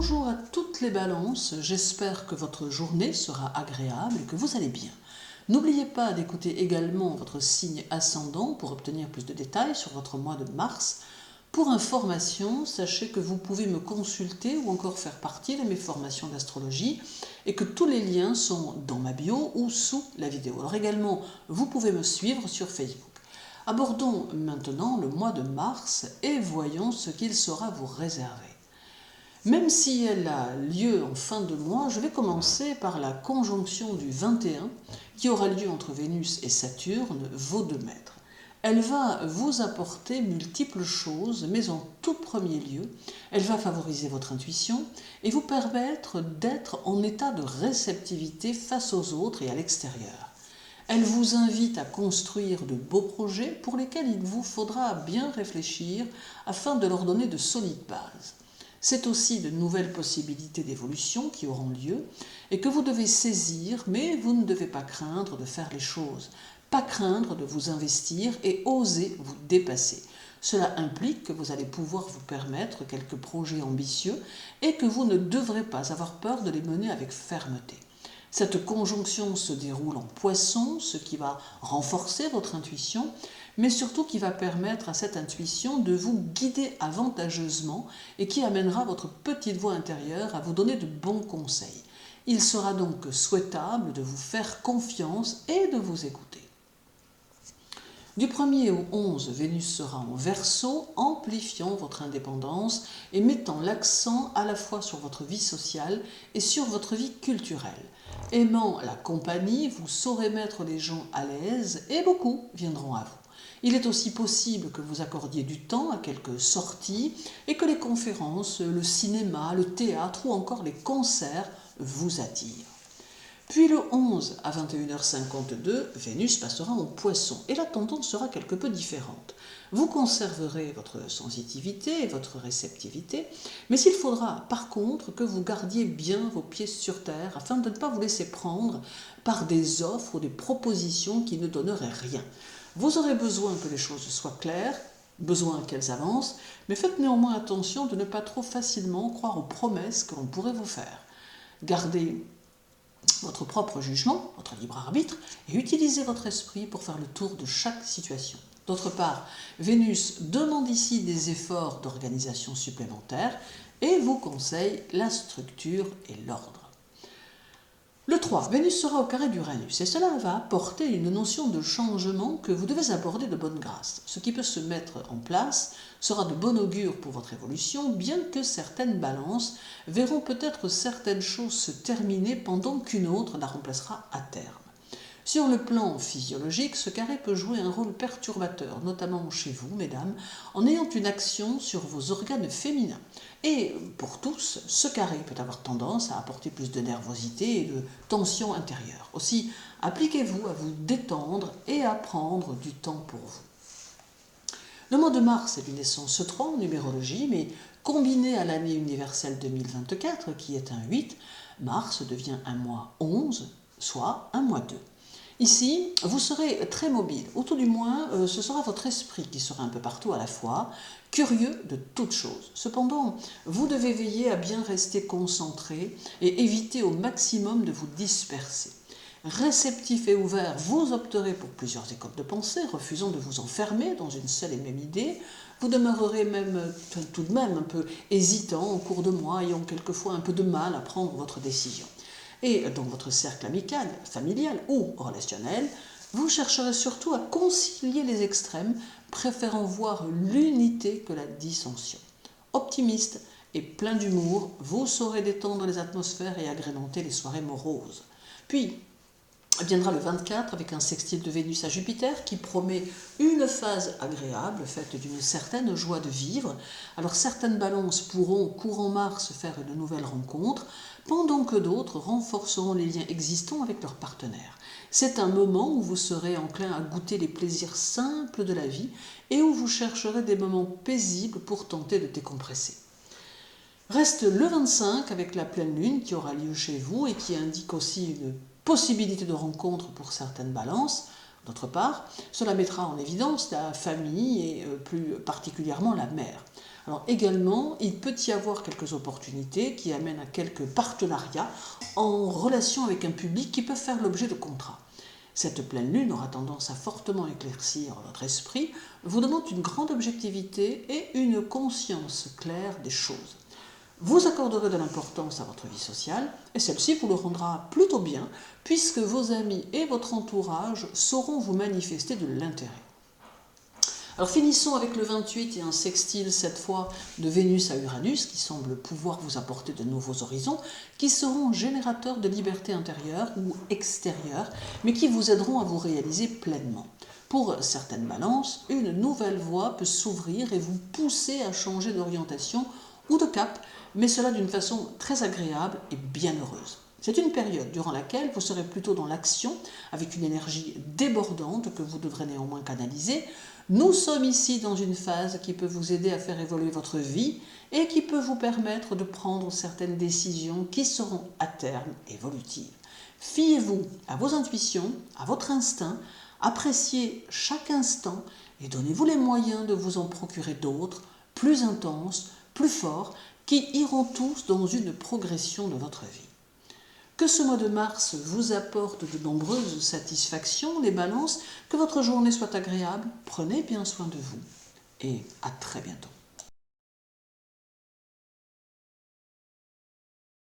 Bonjour à toutes les balances, j'espère que votre journée sera agréable et que vous allez bien. N'oubliez pas d'écouter également votre signe ascendant pour obtenir plus de détails sur votre mois de mars. Pour information, sachez que vous pouvez me consulter ou encore faire partie de mes formations d'astrologie et que tous les liens sont dans ma bio ou sous la vidéo. Alors également, vous pouvez me suivre sur Facebook. Abordons maintenant le mois de mars et voyons ce qu'il saura vous réserver. Même si elle a lieu en fin de mois, je vais commencer par la conjonction du 21 qui aura lieu entre Vénus et Saturne, vos deux maîtres. Elle va vous apporter multiples choses, mais en tout premier lieu, elle va favoriser votre intuition et vous permettre d'être en état de réceptivité face aux autres et à l'extérieur. Elle vous invite à construire de beaux projets pour lesquels il vous faudra bien réfléchir afin de leur donner de solides bases. C'est aussi de nouvelles possibilités d'évolution qui auront lieu et que vous devez saisir, mais vous ne devez pas craindre de faire les choses, pas craindre de vous investir et oser vous dépasser. Cela implique que vous allez pouvoir vous permettre quelques projets ambitieux et que vous ne devrez pas avoir peur de les mener avec fermeté. Cette conjonction se déroule en Poisson, ce qui va renforcer votre intuition, mais surtout qui va permettre à cette intuition de vous guider avantageusement et qui amènera votre petite voix intérieure à vous donner de bons conseils. Il sera donc souhaitable de vous faire confiance et de vous écouter. Du 1er au 11, Vénus sera en Verseau, amplifiant votre indépendance et mettant l'accent à la fois sur votre vie sociale et sur votre vie culturelle. Aimant la compagnie, vous saurez mettre les gens à l'aise et beaucoup viendront à vous. Il est aussi possible que vous accordiez du temps à quelques sorties et que les conférences, le cinéma, le théâtre ou encore les concerts vous attirent. Puis le 11 à 21h52, Vénus passera en Poisson et la tendance sera quelque peu différente. Vous conserverez votre sensitivité et votre réceptivité, mais il faudra par contre que vous gardiez bien vos pieds sur terre afin de ne pas vous laisser prendre par des offres ou des propositions qui ne donneraient rien. Vous aurez besoin que les choses soient claires, besoin qu'elles avancent, mais faites néanmoins attention de ne pas trop facilement croire aux promesses que l'on pourrait vous faire. Gardez votre propre jugement, votre libre arbitre, et utilisez votre esprit pour faire le tour de chaque situation. D'autre part, Vénus demande ici des efforts d'organisation supplémentaires et vous conseille la structure et l'ordre. Le 3, Vénus sera au carré d'Uranus et cela va apporter une notion de changement que vous devez aborder de bonne grâce. Ce qui peut se mettre en place sera de bon augure pour votre évolution, bien que certaines balances verront peut-être certaines choses se terminer pendant qu'une autre la remplacera à terme. Sur le plan physiologique, ce carré peut jouer un rôle perturbateur, notamment chez vous, mesdames, en ayant une action sur vos organes féminins. Et pour tous, ce carré peut avoir tendance à apporter plus de nervosité et de tension intérieure. Aussi, appliquez-vous à vous détendre et à prendre du temps pour vous. Le mois de mars est une naissance 3 en numérologie, mais combiné à l'année universelle 2024, qui est un 8, mars devient un mois 11, soit un mois 2. Ici, vous serez très mobile, ou tout du moins, ce sera votre esprit qui sera un peu partout à la fois, curieux de toutes choses. Cependant, vous devez veiller à bien rester concentré et éviter au maximum de vous disperser. Réceptif et ouvert, vous opterez pour plusieurs écoles de pensée, refusant de vous enfermer dans une seule et même idée. Vous demeurerez même tout de même un peu hésitant au cours de mois, ayant quelquefois un peu de mal à prendre votre décision. Et dans votre cercle amical, familial ou relationnel, vous chercherez surtout à concilier les extrêmes, préférant voir l'unité que la dissension. Optimiste et plein d'humour, vous saurez détendre les atmosphères et agrémenter les soirées moroses. Puis viendra le 24 avec un sextile de Vénus à Jupiter qui promet une phase agréable faite d'une certaine joie de vivre. Alors certaines balances pourront courant mars faire une nouvelle rencontre, pendant que d'autres renforceront les liens existants avec leurs partenaires. C'est un moment où vous serez enclin à goûter les plaisirs simples de la vie et où vous chercherez des moments paisibles pour tenter de décompresser. Reste le 25 avec la pleine lune qui aura lieu chez vous et qui indique aussi une possibilité de rencontre pour certaines balances. D'autre part, cela mettra en évidence la famille et plus particulièrement la mère. Alors également, il peut y avoir quelques opportunités qui amènent à quelques partenariats en relation avec un public qui peuvent faire l'objet de contrats. Cette pleine lune aura tendance à fortement éclaircir votre esprit, vous donnant une grande objectivité et une conscience claire des choses. Vous accorderez de l'importance à votre vie sociale et celle-ci vous le rendra plutôt bien puisque vos amis et votre entourage sauront vous manifester de l'intérêt. Alors finissons avec le 28 et un sextile cette fois de Vénus à Uranus qui semble pouvoir vous apporter de nouveaux horizons qui seront générateurs de liberté intérieure ou extérieure mais qui vous aideront à vous réaliser pleinement. Pour certaines balances, une nouvelle voie peut s'ouvrir et vous pousser à changer d'orientation ou de cap, mais cela d'une façon très agréable et bien heureuse. C'est une période durant laquelle vous serez plutôt dans l'action, avec une énergie débordante que vous devrez néanmoins canaliser. Nous sommes ici dans une phase qui peut vous aider à faire évoluer votre vie et qui peut vous permettre de prendre certaines décisions qui seront à terme évolutives. Fiez-vous à vos intuitions, à votre instinct, appréciez chaque instant et donnez-vous les moyens de vous en procurer d'autres, plus intenses, plus forts, qui iront tous dans une progression de votre vie. Que ce mois de mars vous apporte de nombreuses satisfactions, les balances, que votre journée soit agréable, prenez bien soin de vous et à très bientôt.